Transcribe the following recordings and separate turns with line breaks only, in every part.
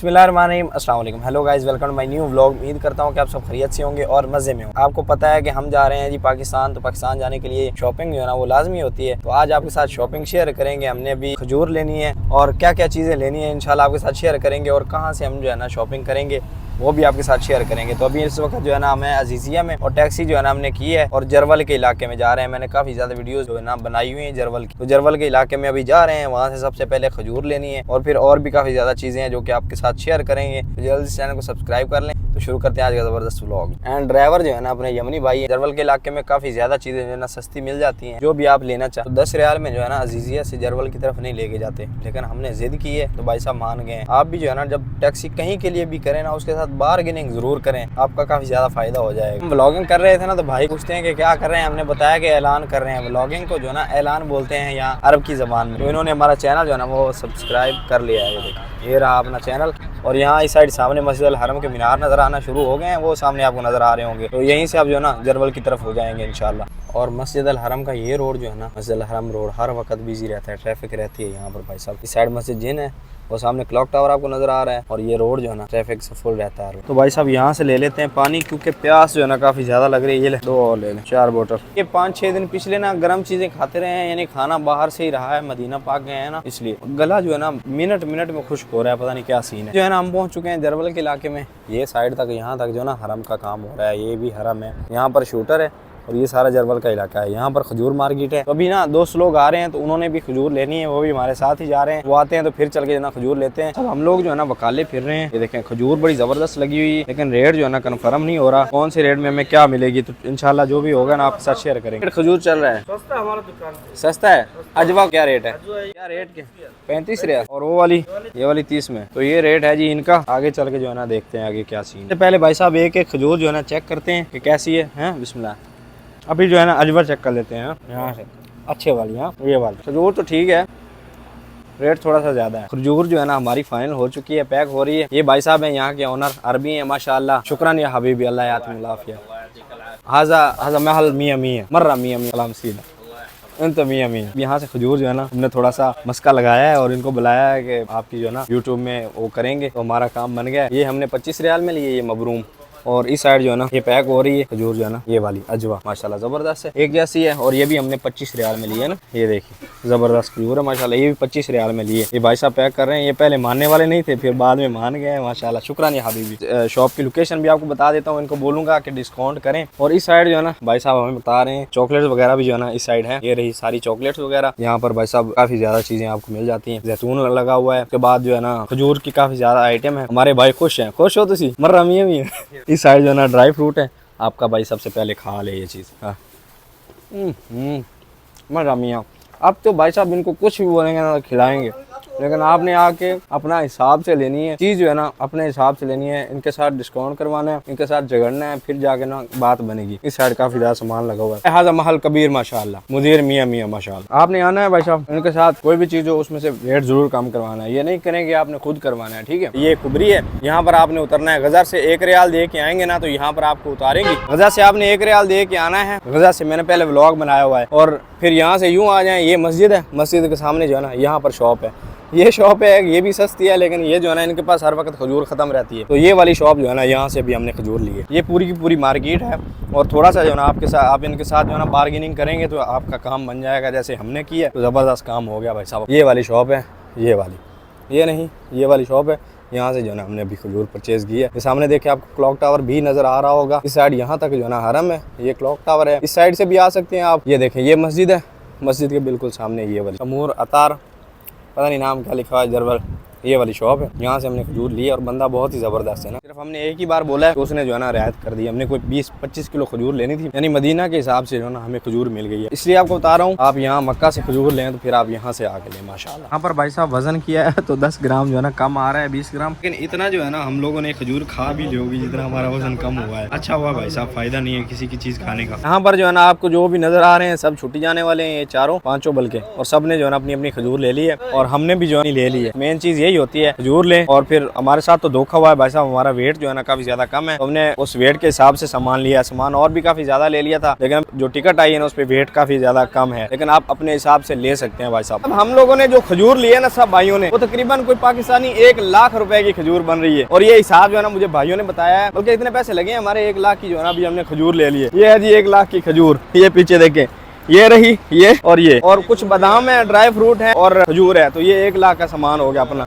बिस्मिल्लाहिर्रहमानिर्रहीम, अस्सलाम वालेकुम। Hello guys, welcome to my new vlog. उम्मीद करता हूँ कि आप सब खैरियत से होंगे और मज़े में होंगे। आपको पता है कि हम जा रहे हैं जी पाकिस्तान, तो पाकिस्तान जाने के लिए शॉपिंग जो है ना वो लाजमी होती है। तो आज आपके साथ शॉपिंग शेयर करेंगे। हमने अभी खजूर लेनी है और क्या क्या चीज़ें लेनी है इंशाल्लाह आपके साथ शेयर करेंगे, और कहाँ से हम जो है ना शॉपिंग करेंगे वो भी आपके साथ शेयर करेंगे। तो अभी इस वक्त जो है ना हमें अजीज़िया में, और टैक्सी जो है ना हमने की है और जरवल के इलाके में जा रहे हैं। मैंने काफ़ी ज़्यादा वीडियोस जो है ना बनाई हुई हैं जरवल की, तो जरवल के इलाके में अभी जा रहे हैं। वहाँ से सबसे पहले खजूर लेनी है और फिर और भी काफ़ी ज़्यादा चीज़ें हैं जो कि आपके साथ शेयर करेंगे। तो जल्दी से चैनल को सब्सक्राइब कर लें। तो शुरू करते हैं आज का ज़बरदस्त व्लॉग। एंड ड्राइवर जो है ना अपने यमनी भाई है। जरवल के इलाके में काफ़ी ज़्यादा चीज़ें जो है ना सस्ती मिल जाती हैं, जो भी आप लेना चाहो। तो 10 रियाल में जो है ना अजीज़िया से जरवल की तरफ नहीं लेके जाते, लेकिन हमने जिद की है तो भाई साहब मान गए हैं। आप भी जो है ना जब टैक्सी कहीं के लिए भी करें ना, उसके साथ बार्गेनिंग जरूर करें, आपका काफ़ी ज़्यादा फ़ायदा हो जाएगा। हम व्लॉगिंग कर रहे थे ना, तो भाई पूछते हैं कि क्या कर रहे हैं। हमने बताया कि ऐलान कर रहे हैं। व्लॉगिंग को जो है ना ऐलान बोलते हैं यहाँ अरब की ज़बान में। तो इन्होंने हमारा चैनल जो है ना वो सब्सक्राइब कर लिया है। ये देखिए, ये रहा अपना चैनल। और यहाँ इस साइड सामने मस्जिद अल हरम के मीनार नज़र आना शुरू हो गए हैं, वो सामने आपको नज़र आ रहे होंगे। तो यहीं से आप जो है ना जरवल की तरफ हो जाएंगे इंशाल्लाह। और मस्जिद अल हरम का ये रोड जो है ना, मस्जिद अल हरम रोड हर वक्त बिजी रहता है, ट्रैफिक रहती है यहाँ पर भाई साहब। इस साइड मस्जिद जिन है, वो सामने क्लॉक टावर आपको नज़र आ रहा है, और ये रोड जो है ना ट्रैफिक से फुल रहता है। तो भाई साहब यहाँ से ले लेते हैं पानी, क्योंकि प्यास जो है ना काफ़ी ज़्यादा लग रही है। ये ले 2 और ले लें, 4 बोतल। ये 5-6 दिन पिछले ना गर्म चीज़ें खाते रहे हैं, यानी खाना बाहर से ही रहा है। मदीना पाक गए हैं ना, इसलिए गला जो है ना मिनट मिनट में खुश्क हो रहा है, पता नहीं क्या सीन है। जो है ना हम पहुँच चुके हैं जरवल के इलाके में। ये साइड तक यहाँ तक जो है ना हरम का काम हो रहा है। ये भी हरम है, यहाँ पर शूटर है, और ये सारा जरवल का इलाका है। यहाँ पर खजूर मार्केट है। तो अभी ना दोस्त लोग आ रहे हैं, तो उन्होंने भी खजूर लेनी है, वो भी हमारे साथ ही जा रहे हैं। वो आते हैं तो फिर चल के ना खजूर लेते हैं। अब हम लोग जो है ना वकाले फिर रहे हैं। ये देखें खजूर बड़ी जबरदस्त लगी हुई है, लेकिन रेट जो है ना कन्फर्म नहीं हो रहा कौन से रेट में हमें क्या मिलेगी। तो इंशाल्लाह जो भी होगा ना आपके साथ शेयर करेंगे। खजूर चल रहा है सस्ता, हमारा दुकान सस्ता है। अजवा क्या रेट है? क्या रेट के 35 रियाल, और वो वाली ये वाली 30 में। तो ये रेट है जी इनका। आगे चल के जो है ना देखते हैं आगे क्या सीन है। पहले भाई साहब एक एक खजूर जो है ना चेक करते हैं कि कैसी है। बिस्मिल्लाह। अभी जो है ना अजवर चेक कर लेते हैं यहाँ से, अच्छे वाली। हाँ ये वाली खजूर तो ठीक है, रेट थोड़ा सा ज़्यादा है। खजूर जो है ना हमारी फाइनल हो चुकी है, पैक हो रही है। ये भाई साहब हैं यहाँ के ओनर, अरबी हैं माशाल्लाह। शुक्रान या हबीबी, अल्लाह यातिमुल्लाफिया। हाजा महल मियाँ मियाँ मर्रा मियाँ मियाँ सलाम सीधा इन तो मियाँ मियाँ। यहाँ से खजूर जो है ना हमने थोड़ा सा मस्का लगाया है, और इनको बुलाया है कि आपकी जो है ना यूट्यूब में वो करेंगे, तो हमारा काम बन गया। ये हमने 25 रियाल में लिए, ये मबरूम। और इस साइड जो है ना ये पैक हो रही है खजूर जो है ना, ये वाली अजवा माशाल्लाह ज़बरदस्त है, एक जैसी है। और ये भी हमने 25 रियाल में लिए ना। ये देखिए ज़बरदस्त खजूर है माशाल्लाह, ये भी 25 रियाल में लिए। ये भाई साहब पैक कर रहे हैं। ये पहले मानने वाले नहीं थे, फिर बाद में मान गए हैं माशाल्लाह। शुक्रान या हबीबी। शॉप की लोकेशन भी आपको बता देता हूँ, इनको बोलूँगा कि डिस्काउंट करें। और इस साइड जो है ना भाई साहब हमें बता रहे हैं चॉकलेट वगैरह भी जो है ना इस साइड है। ये रही सारी चॉकलेट्स वगैरह। यहाँ पर भाई साहब काफ़ी ज़्यादा चीज़ें आपको मिल जाती हैं। जैतून लगा हुआ है, उसके बाद जो है ना खजूर की काफ़ी ज़्यादा आइटम है। हमारे भाई खुश हैं। खुश हो तुसी मर्रा मियाँ भी है। इस साइड जो है ना ड्राई फ्रूट है। आपका भाई सबसे पहले खा ले ये चीज़। हाँ मर्रा मियाँ। अब तो भाई साहब इनको कुछ भी बोलेंगे ना खिलाएंगे, लेकिन आपने आके अपना हिसाब से लेनी है चीज़ जो है ना, अपने हिसाब से लेनी है। इनके साथ डिस्काउंट करवाना है, इनके साथ झगड़ना है, फिर जाके ना बात बनेगी। इस साइड काफ़ी ज़्यादा सामान लगा हुआ है। हाजा महल कबीर माशाल्लाह, मुदीर मियाँ मियाँ माशाल्लाह। आपने आना है भाई साहब, इनके साथ कोई भी चीज़ हो उसमें से रेट जरूर कम करवाना है। ये नहीं करेंगे आपने खुद करवाना है, ठीक है। ये कुबरी है, यहाँ पर आपने उतरना है। गजा से 1 रियाल दे के आएंगे ना, तो यहाँ पर आपको उतारेंगे। गजा से आपने 1 रियाल दे के आना है। गजा से मैंने पहले व्लॉग बनाया हुआ है। और फिर यहाँ से यूँ आ जाए, ये मस्जिद है, मस्जिद के सामने जो है ना यहाँ पर शॉप है। ये शॉप है, ये भी सस्ती है, लेकिन ये जो है ना इनके पास हर वक्त खजूर ख़त्म रहती है। तो ये वाली शॉप जो है ना यहाँ से भी हमने खजूर ली है। ये पूरी की पूरी मार्केट है। और थोड़ा सा जो है ना आपके साथ, आप इनके साथ जो है ना बार्गेनिंग करेंगे तो आपका काम बन जाएगा, जैसे हमने किया। तो ज़बरदस्त काम हो गया भाई साहब। ये वाली शॉप है, ये वाली, ये नहीं, ये वाली शॉप है। यहाँ से जो है ना हमने अभी खजूर परचेज़ की है। ये सामने देखे आपको क्लॉक टावर भी नज़र आ रहा होगा। इस साइड यहाँ तक जो है ना हरम है, ये क्लॉक टावर है। इस साइड से भी आ सकते हैं आप। ये देखें ये मस्जिद है, मस्जिद के बिल्कुल सामने ये वाली तमूर अतार, पता नहीं नाम क्या लिखा है, जरवल, ये वाली शॉप है। यहाँ से हमने खजूर ली, और बंदा बहुत ही ज़बरदस्त है ना। सिर्फ हमने एक ही बार बोला है तो उसने जो है ना रियायत कर दी। हमने कोई 20-25 किलो खजूर लेनी थी, यानी मदीना के हिसाब से जो है ना हमें खजूर मिल गई है। इसलिए आपको बता रहा हूँ, आप यहाँ मक्का से खजूर लें तो फिर आप यहाँ से आके लें माशाल्लाह। यहाँ पर भाई साहब वजन किया है तो 10 ग्राम जो है ना कम आ रहा है, 20 ग्राम। लेकिन इतना जो है ना हम लोगों ने खजूर खा भी ली होगी जितना हमारा वजन कम हुआ है। अच्छा हुआ भाई साहब, फायदा नहीं है किसी की चीज़ खाने का। यहाँ पर जो है ना आपको जो भी नजर आ रहे हैं सब छुट्टी जाने वाले हैं, ये 4-5 बल्कि, और सब ने जो है ना अपनी अपनी खजूर ले ली है, और हमने भी जो है ले ली है। मेन चीज़ यही यही होती है, खजूर लें। और फिर हमारे साथ तो धोखा हुआ है भाई साहब, हमारा वेट जो है ना काफी ज्यादा कम है, तो हमने उस वेट के हिसाब से सामान लिया, सामान और भी काफी ज्यादा ले लिया था, लेकिन जो टिकट आई है ना उस पर वेट काफी ज्यादा कम है, लेकिन आप अपने हिसाब से ले सकते हैं भाई साहब। अब हम लोगों ने जो खजूर लिए ना सब भाइयों ने, वो तकरीबन कोई पाकिस्तानी 1 लाख रुपए की खजूर बन रही है। और ये हिसाब जो है ना मुझे भाइयों ने बताया है, बल्कि इतने पैसे लगे हमारे 1 लाख की जो है ना अभी हमने खजूर ले लिए। ये है जी 1 लाख की खजूर, ये पीछे देखें, ये रही, ये और कुछ बादाम है, ड्राई फ्रूट है और खजूर है, तो ये 1 लाख का सामान हो गया अपना।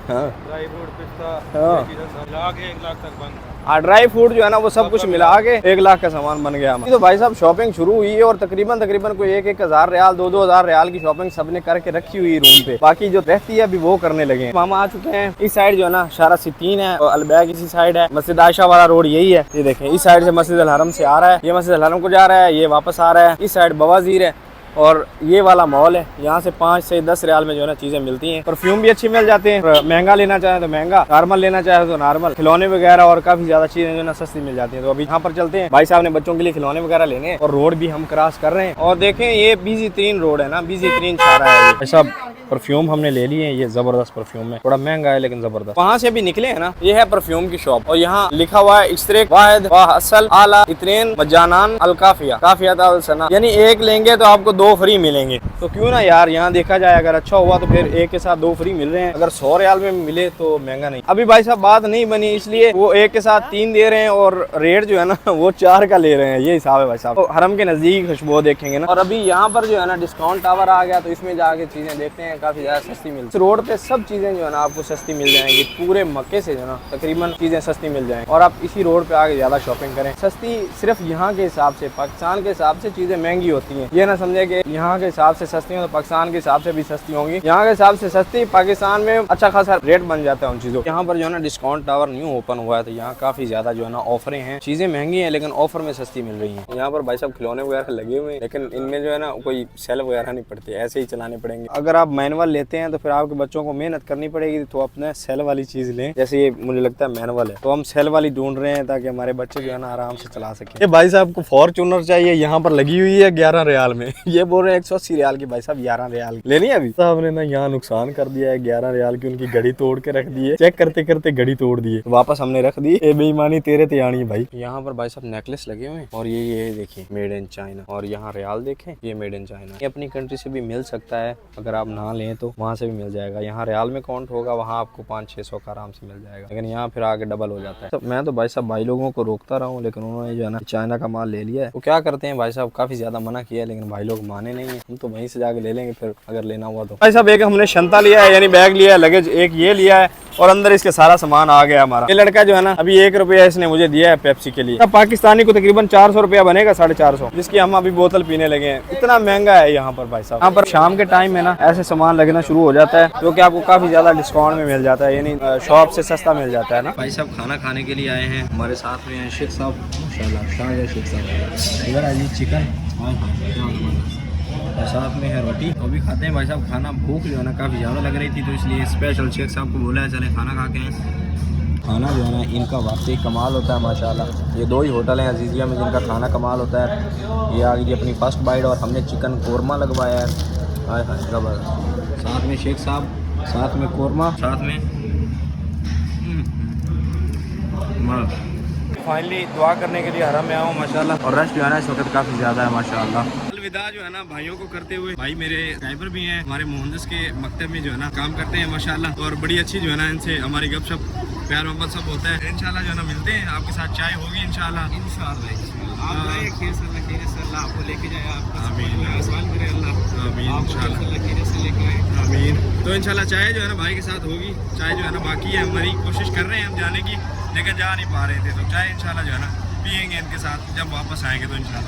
हाँ
ड्राई फ्रूट, पिस्ता, 1 लाख तक बन।
हाँ, ड्राई फ्रूट जो है ना वो सब कुछ मिला के 1 लाख का सामान बन गया हमारा। तो भाई साहब शॉपिंग शुरू हुई है और तकरीबन कोई 1-1 हज़ार रियाल, 2-2 हज़ार रियाल की शॉपिंग सबने करके रखी हुई रूम पे। बाकी जो रहती है अभी वो करने लगे हैं। मामा आ चुके हैं। इस साइड जो है ना शारा सितीन है और अलबैग इसी साइड है। मस्जिद आयशा वाला रोड यही है, ये देखें। इस साइड से मस्जिद अल हरम से आ रहा है, ये मस्जिद अल हरम को जा रहा है, ये वापस आ रहा है। इस साइड बवाजीर है और ये वाला मॉल है, यहाँ से 5 से 10 रियाल में जो है ना चीजें मिलती हैं। परफ्यूम भी अच्छी मिल जाते हैं, महंगा लेना चाहे तो महंगा, नॉर्मल लेना चाहे तो नॉर्मल। खिलौने वगैरह और काफी ज्यादा चीजें जो है ना सस्ती मिल जाती हैं। तो अभी यहाँ पर चलते हैं, भाई साहब ने बच्चों के लिए खिलौने वगैरह लेने हैं और रोड भी हम क्रॉस कर रहे हैं। और देखें ये बिजी तीन रोड है ना, बिजी तीन शारा है। भाई साहब परफ्यूम हमने ले लिए, ये जबरदस्त परफ्यूम है, थोड़ा महंगा है लेकिन जबरदस्त। वहाँ से भी निकले हैं ना, ये है परफ्यूम की शॉप और यहाँ लिखा हुआ है इश्तरेक वाहिद व असल आला इतनेन मजानान अल काफिया काफिया सना, यानी एक लेंगे तो आपको 2 फ्री मिलेंगे। तो क्यों ना यार यहाँ देखा जाए, अगर अच्छा हुआ तो फिर एक के साथ 2 फ्री मिल रहे हैं। अगर 100 रियाल में मिले तो महंगा नहीं। अभी भाई साहब बात नहीं बनी, इसलिए वो एक के साथ 3 दे रहे हैं और रेट जो है ना वो 4 का ले रहे हैं। ये हिसाब है भाई साहब। तो हरम के नजदीक खुशबू देखेंगे ना। और अभी यहाँ पर जो है ना डिस्काउंट टावर आ गया, तो इसमें जाके चीजें देखते हैं, काफी ज्यादा सस्ती मिलती है। रोड पे सब चीजें जो है ना आपको सस्ती मिल जाएंगी, पूरे मक्के से जो है ना तकरीबन चीजें सस्ती मिल जाएंगी। और आप इसी रोड पे आके ज्यादा शॉपिंग करें। सस्ती सिर्फ यहाँ के हिसाब से, पाकिस्तान के हिसाब से चीजें महंगी होती हैं। ये ना समझे कि यहाँ के हिसाब से सस्ती हो तो पाकिस्तान के हिसाब से भी सस्ती होंगी। यहाँ के हिसाब से सस्ती, पाकिस्तान में अच्छा खासा रेट बन जाता है उन चीजों। यहाँ पर जो है ना डिस्काउंट टावर न्यू ओपन हुआ है, तो यहाँ काफी ज्यादा जो है ना ऑफरें हैं। चीजें महंगी हैं लेकिन ऑफर में सस्ती मिल रही हैं। यहाँ पर भाई साहब खिलौने वगैरह लगे हुए हैं, लेकिन इनमें जो है ना कोई सेल वगैरह नहीं पड़ती, ऐसे ही चलाने पड़ेंगे। अगर आप मैनुअल लेते हैं तो फिर आपके बच्चों को मेहनत करनी पड़ेगी, तो अपने सेल वाली चीज लें। जैसे ये मुझे लगता है मैनुअल है, तो हम सेल वाली ढूंढ रहे हैं ताकि हमारे बच्चे जो है ना आराम से चला सके। ये भाई साहब को फॉर्च्यूनर चाहिए, यहाँ पर लगी हुई है 11 रियाल में। ये बोल रहे हैं 180 रियाल की। भाई साहब 11 रियाल लेनी है। अभी साहब ने ना यहाँ नुकसान कर दिया है, 11 रियाल की उनकी घड़ी तोड़ के रख दी है। चेक करते करते घड़ी तोड़ दी है, वापस हमने रख दी। ये बेईमानी तेरे ते आनी भाई। यहाँ पर भाई साहब नेकलेस लगे हुए हैं और ये देखिए मेड इन चाइना। और यहाँ रियाल देखें, ये मेड इन चाइना। ये अपनी कंट्री से भी मिल सकता है, अगर आप ना लें तो वहाँ से भी मिल जाएगा। यहाँ रियाल में काउंट होगा, वहाँ आपको 500-600 का आराम से मिल जाएगा, लेकिन यहाँ फिर आगे डबल हो जाता है। तो मैं तो भाई साहब भाई लोगों को रोकता रहा हूँ, लेकिन उन्होंने जो है ना चाइना का माल ले लिया है। वो क्या करते हैं भाई साहब, काफी ज्यादा मना किया है लेकिन भाई लोग माने नहीं है। हम तो वहीं से जाके ले लेंगे फिर अगर लेना हुआ तो। भाई साहब एक हमने शंता लिया है, यानी बैग लिया है, लगेज एक ये लिया है और अंदर इसके सारा सामान आ गया हमारा। ये लड़का जो है ना अभी 1 रुपया इसने मुझे दिया है पेप्सी के लिए। पाकिस्तानी को तकरीबन 400 रुपया बनेगा, 450, जिसकी हम अभी बोतल पीने लगे हैं। इतना महंगा है यहाँ पर भाई साहब। यहाँ पर शाम के टाइम है ना ऐसे सामान लगना शुरू हो जाता है, जो कि आपको काफी ज्यादा डिस्काउंट में मिल जाता है, यानी शॉप से सस्ता मिल जाता है ना। भाई साहब खाना खाने के लिए आए हैं, हमारे साथ में हैं शेख साहब, माशाल्लाह शेख साहब। इधर आइए चिकन और साथ में है रोटी, तो भी खाते हैं भाई साहब खाना। भूख जो है ना काफ़ी ज़्यादा लग रही थी, तो इसलिए स्पेशल शेख साहब को बोला है चले खाना खा के हैं। खाना जो है ना इनका वाकई कमाल होता है माशाल्लाह। ये 2 ही होटल हैं अजीज़िया में जिनका खाना कमाल होता है। ये आ गई अपनी फर्स्ट बाइट और हमने चिकन कोरमा लगवाया है, हाय हाय ज़बरदस्त। साथ में शेख साहब, साथ में कोरमा, साथ में फाइनली दुआ करने के लिए हरम में आऊँ माशाल्लाह। और रश जो है ना इस वक्त काफ़ी ज़्यादा है माशाल्लाह। अलविदा जो है ना भाइयों को करते हुए, भाई मेरे ड्राइवर भी हैं, हमारे मोहनदस के मकतब में जो है ना काम करते हैं माशाल्लाह। और बड़ी अच्छी जो है ना इनसे हमारी गपशप प्यार मोहब्बत सब होता है। इंशाल्लाह जो है ना मिलते हैं, आपके साथ चाय होगी इंशाल्लाह। आपको लेके जाए, आमीन। तो इंशाल्लाह चाय जो है ना भाई के साथ होगी। चाय जो है ना बाकी है, हमारी कोशिश कर रहे हैं हम जाने की, लेकिन जा नहीं पा रहे थे। तो चाय इंशाल्लाह जो है ना पियेंगे इनके साथ जब वापस आएंगे तो इंशाल्लाह।